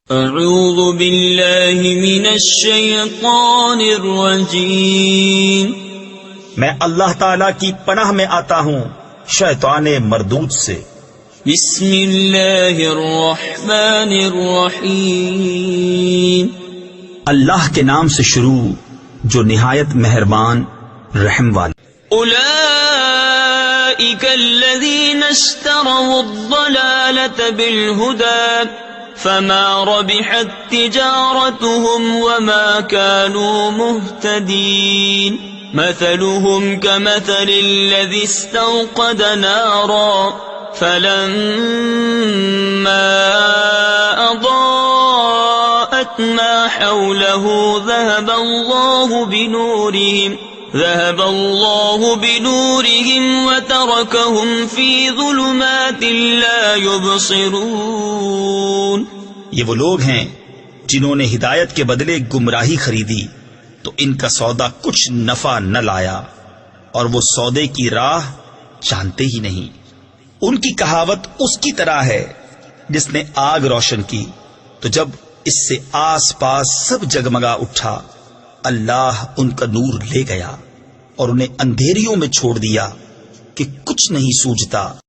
اعوذ باللہ من الشیطان الرجیم، میں اللہ تعالیٰ کی پناہ میں آتا ہوں شیطان مردود سے۔ بسم اللہ الرحمن الرحیم، اللہ کے نام سے شروع جو نہایت مہربان رحم والا۔ اولئک الذین اشتروا الضلالة بالہدی فما ربحت تجارتهم وما كانوا مهتدين، مثلهم كمثل الذي استوقد نارا فلما أضاءت ما حوله ذهب الله بنورهم وتركهم في ظلمات لا يبصرون۔ یہ وہ لوگ ہیں جنہوں نے ہدایت کے بدلے گمراہی خریدی تو ان کا سودا کچھ نفع نہ لایا اور وہ سودے کی راہ جانتے ہی نہیں۔ ان کی کہاوت اس کی طرح ہے جس نے آگ روشن کی تو جب اس سے آس پاس سب جگمگا اٹھا، اللہ ان کا نور لے گیا اور انہیں اندھیریوں میں چھوڑ دیا کہ کچھ نہیں سوجھتا۔